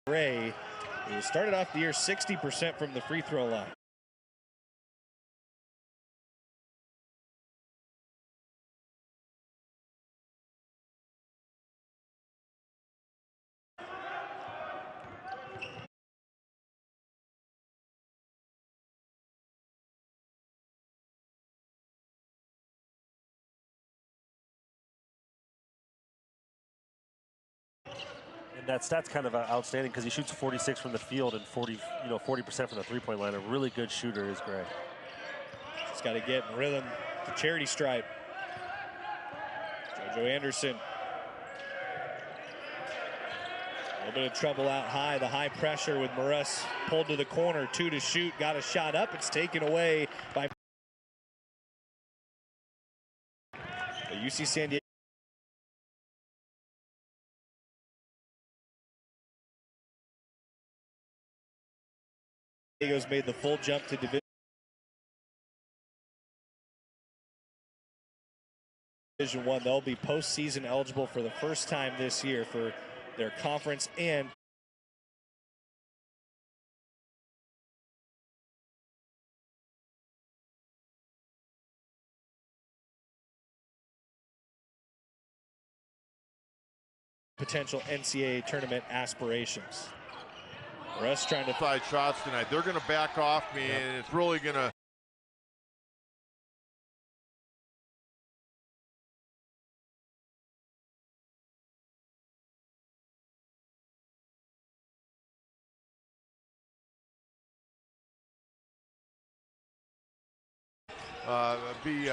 Ray, who started off the year 60% from the free throw line. And that stat's kind of outstanding because he shoots 46 from the field and 40% from the three-point line. A really good shooter is Gray. He's got to get in rhythm. The charity stripe. JoJo Anderson. A little bit of trouble out high. The high pressure with Morris pulled to the corner. 2 to shoot. Got a shot up. It's taken away by the UC San Diego. Diego's made the full jump to Division I. They'll be postseason eligible for the first time this year for their conference and potential NCAA tournament aspirations. The rest trying to side shots tonight. They're going to back off me, and it's really going to. Be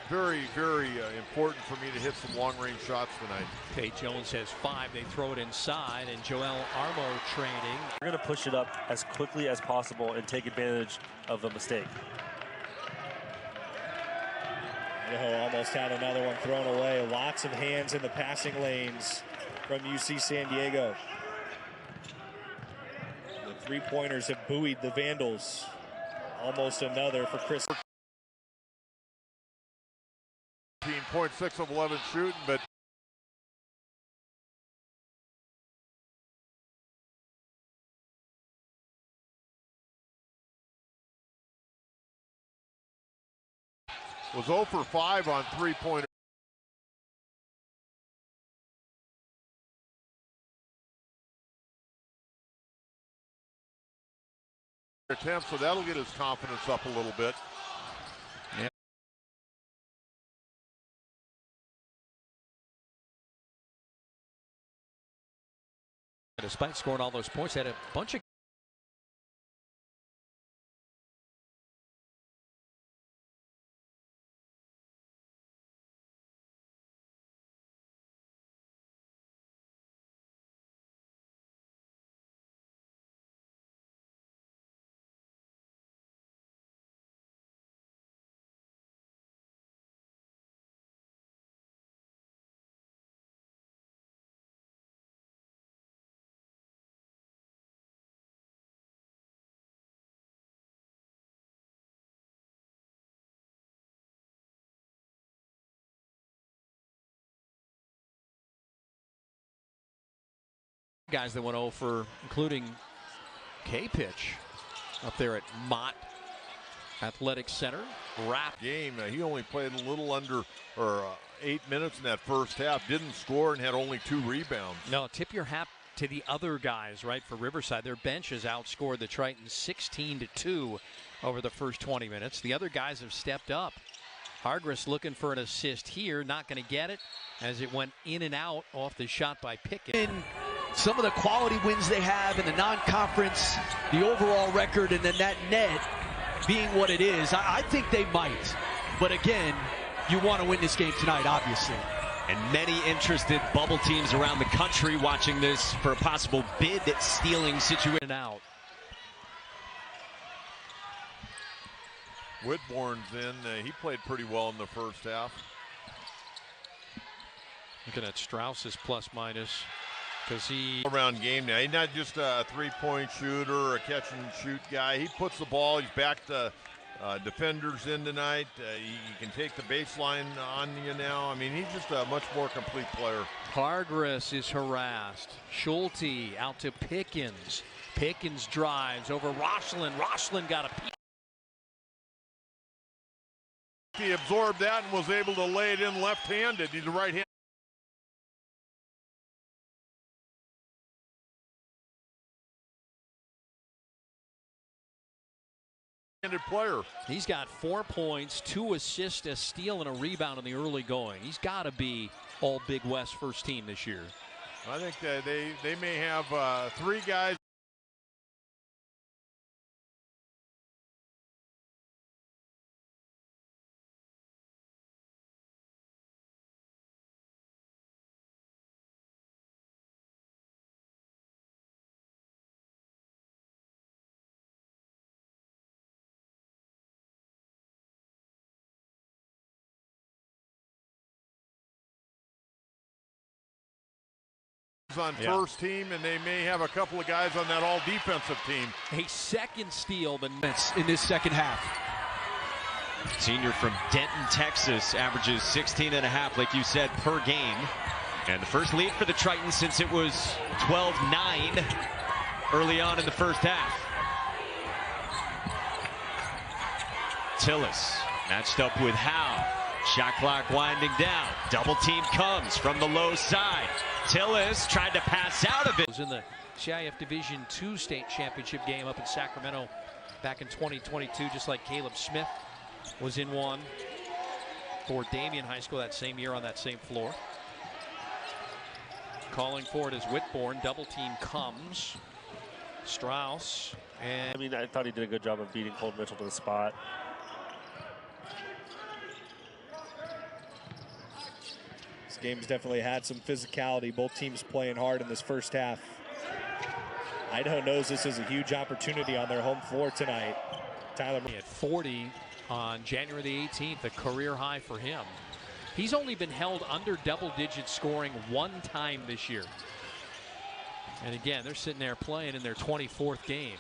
very, very important for me to hit some long-range shots tonight. Okay, Jones has 5. They throw it inside, and Joel Armo training. We're going to push it up as quickly as possible and take advantage of the mistake. Idaho almost had another one thrown away. Lots of hands in the passing lanes from UC San Diego. The three-pointers have buoyed the Vandals. Almost another for Chris. 13.6 of 11 shooting, but was 0 for 5 on three-pointer. Attempt, so that'll get his confidence up a little bit. Yeah. Despite scoring all those points, they had a bunch of guys that went 0 for, including K-Pitch up there at Mott Athletic Center. Game. He only played a little under 8 minutes in that first half. Didn't score and had only 2 rebounds. No, tip your hat to the other guys, right, for Riverside. Their bench has outscored the Tritons 16-2 over the first 20 minutes. The other guys have stepped up. Hargress looking for an assist here, not going to get it as it went in and out off the shot by Pickett. In some of the quality wins they have in the non-conference, the overall record, and then that net being what it is, I think they might. But again, you want to win this game tonight, obviously. And many interested bubble teams around the country watching this for a possible bid stealing situation. Out. Whitbourne's in. He played pretty well in the first half. Looking at Strauss's plus minus. because he around game now. He's not just a three-point shooter or a catch-and-shoot guy. He puts the ball. He's backed defenders in tonight. He can take the baseline on you now. I mean, he's just a much more complete player. Hargress is harassed. Schulte out to Pickens. Pickens drives over Roshlin. Roshlin got a peek. He absorbed that and was able to lay it in left-handed. He's a right-handed player. He's got 4 points, 2 assists, a steal, and a rebound in the early going. He's got to be all Big West first team this year. I think they may have 3 guys. On first team, and they may have a couple of guys on that all defensive team. A second steal in this second half. Senior from Denton, Texas, averages 16.5, like you said, per game. And the first lead for the Tritons since it was 12-9 early on in the first half. Tillis matched up with Howe. Shot clock winding down. Double team comes from the low side. Tillis tried to pass out of it. Was in the CIF Division II state championship game up in Sacramento back in 2022, just like Caleb Smith was in one for Damien High School that same year on that same floor. Calling for it is Whitbourne. Double team comes. Strauss. And I mean, I thought he did a good job of beating Colt Mitchell to the spot. This game's definitely had some physicality. Both teams playing hard in this first half. Idaho knows this is a huge opportunity on their home floor tonight. Tyler at 40 on January the 18th, a career high for him. He's only been held under double-digit scoring 1 time this year. And again, they're sitting there playing in their 24th game.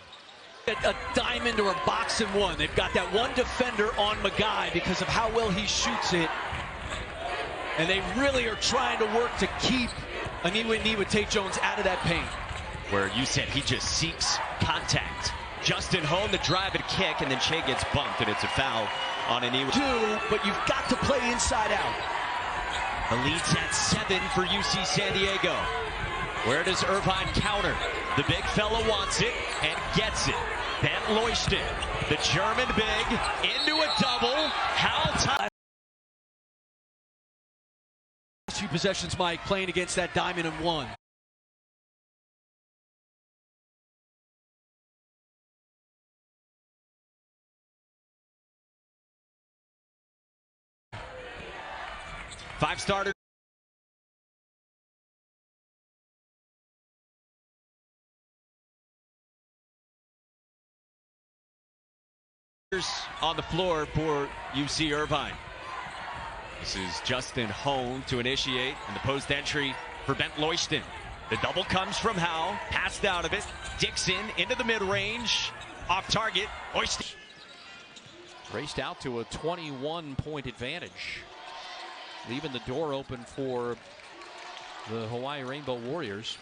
A diamond or a box and one. They've got that one defender on Magai because of how well he shoots it. And they really are trying to work to keep Aniwa Tate Jones out of that paint. Where you said he just seeks contact. Justin Hone, the drive and kick, and then Shea gets bumped, and it's a foul on Aniwa. But you've got to play inside out. The lead's at 7 for UC San Diego. Where does Irvine counter? The big fella wants it and gets it. Ben Leuchten, the German big, into a double. How time? Few possessions, Mike, playing against that diamond and one. Five starter. On the floor for UC Irvine. This is Justin Hone to initiate, and the post entry for Bent Leuchten. The double comes from Howe, passed out of it. Dixon into the mid-range, off target. Leuchten raced out to a 21-point advantage, leaving the door open for the Hawaii Rainbow Warriors.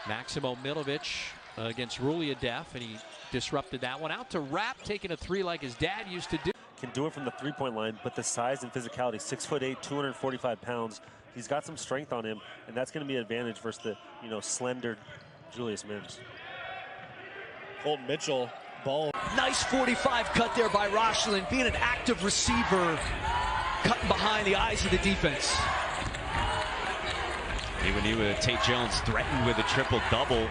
Maximo Milovic against Ruliadev, and he disrupted that one. Out to Rapp, taking a 3 like his dad used to do. Can do it from the three-point line, but the size and physicality, 6'8", 245 pounds. He's got some strength on him, and that's going to be an advantage versus the, slender Julius Mims. Colton Mitchell, ball. Nice 45 cut there by Roshlin, being an active receiver, cutting behind the eyes of the defense. Aniwa Tate Jones threatened with a triple-double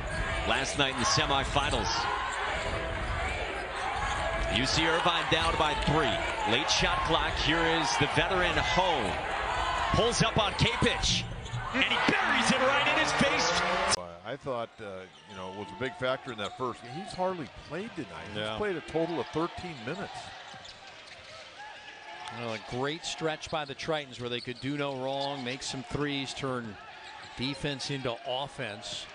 last night in the semifinals. UC Irvine down by 3. Late shot clock. Here is the veteran Hone. Pulls up on Kapich, and he buries it right in his face. I thought, it was a big factor in that first game. He's hardly played tonight. Yeah. He's played a total of 13 minutes. A great stretch by the Tritons where they could do no wrong, make some threes, turn Defense into offense.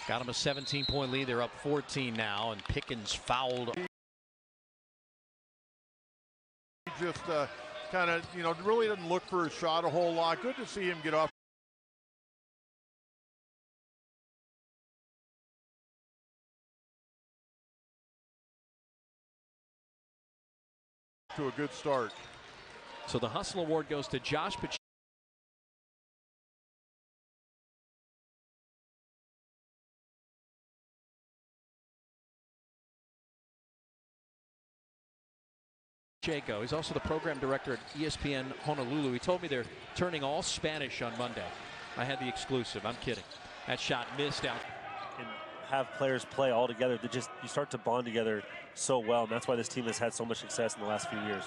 Got them a 17-point lead. They're up 14 now, and Pickens fouled. He just kind of, really doesn't look for his shot a whole lot. Good to see him get off to a good start. So the Hustle Award goes to Josh Pacheco. He's also the program director at ESPN Honolulu. He told me they're turning all Spanish on Monday. I had the exclusive. I'm kidding. That shot missed out. And have players play all together. You start to bond together so well, and that's why this team has had so much success in the last few years.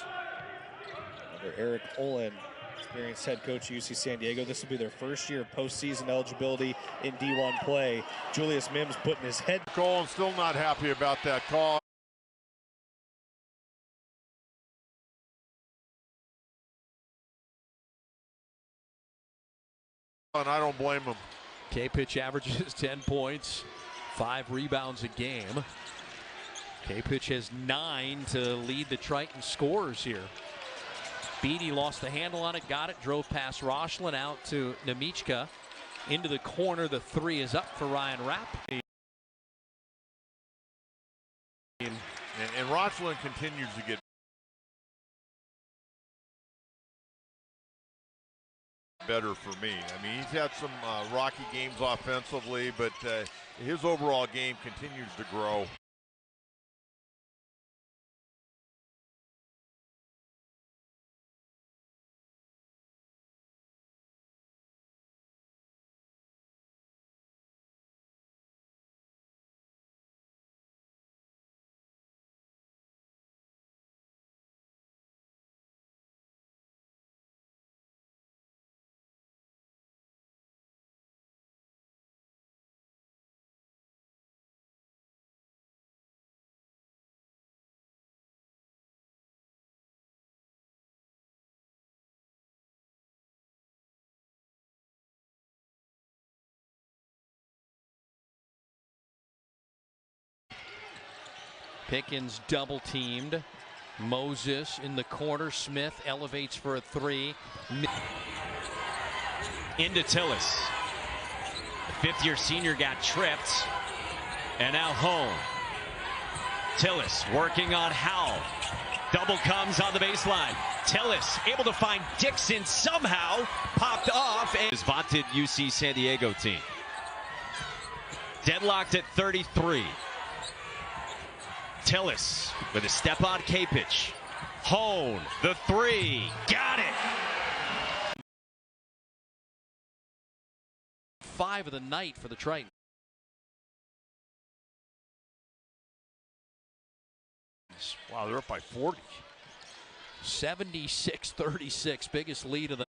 Under Eric Olin, experienced head coach at UC San Diego. This will be their first year of postseason eligibility in D1 play. Julius Mims putting his head. Cole, I'm still not happy about that call. And I don't blame him. K-Pitch averages 10 points, 5 rebounds a game. K-Pitch has 9 to lead the Triton scorers here. Beatty lost the handle on it, got it, drove past Rochlin out to Nemichka. Into the corner, the 3 is up for Ryan Rapp. And Rochlin continues to get better for me. I mean, he's had some rocky games offensively, but his overall game continues to grow. Pickens double teamed. Moses in the corner. Smith elevates for a 3. Into Tillis. The 5th-year senior got tripped. And now home. Tillis working on Howell. Double comes on the baseline. Tillis able to find Dixon somehow. Popped off. And his vaunted UC San Diego team. Deadlocked at 33. Tillis with a step on K-Pitch. Hone, the 3. Got it. 5 of the night for the Triton. Wow, they're up by 40. 76-36, biggest lead of the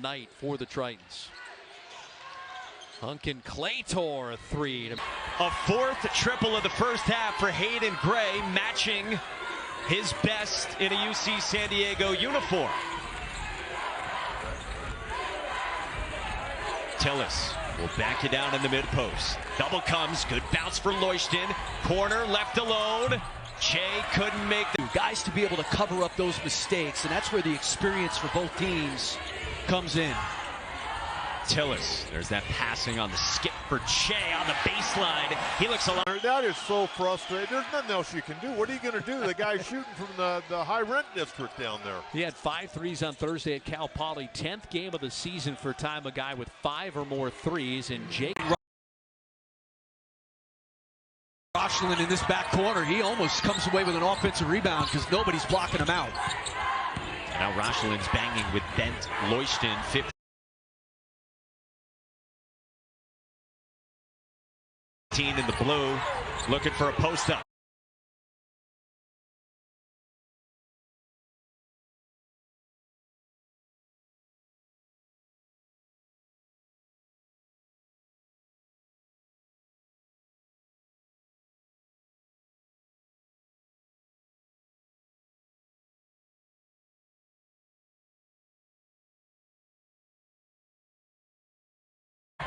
night for the Tritons. Hunkin Claytor, a 3. A 4th triple of the first half for Hayden Gray, matching his best in a UC San Diego uniform. Tillis will back it down in the mid-post. Double comes, good bounce for Leuchten. Corner left alone. Shea couldn't make the guys to be able to cover up those mistakes, and that's where the experience for both teams comes in. Tillis, there's that passing on the skip for Shea on the baseline. He looks alone. That is so frustrating. There's nothing else you can do. What are you going to do? The guy's shooting from the high rent district down there. He had 5 threes on Thursday at Cal Poly. 10th game of the season for time a guy with 5 or more threes. And Jake Rochlin in this back corner, he almost comes away with an offensive rebound because nobody's blocking him out. Now Rochlin's banging with Bent Leuchten. 15 in the blue, looking for a post-up.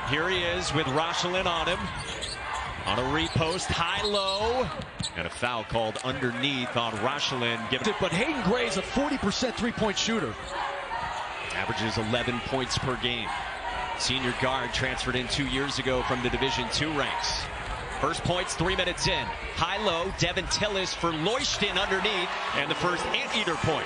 Here he is with Rochelin on him. On a repost, high-low. And a foul called underneath on Rochelin. But Hayden Gray is a 40% three-point shooter. Averages 11 points per game. Senior guard transferred in 2 years ago from the Division II ranks. First points 3 minutes in. High-low, Devin Tillis for Leuchten underneath. And the first anteater points.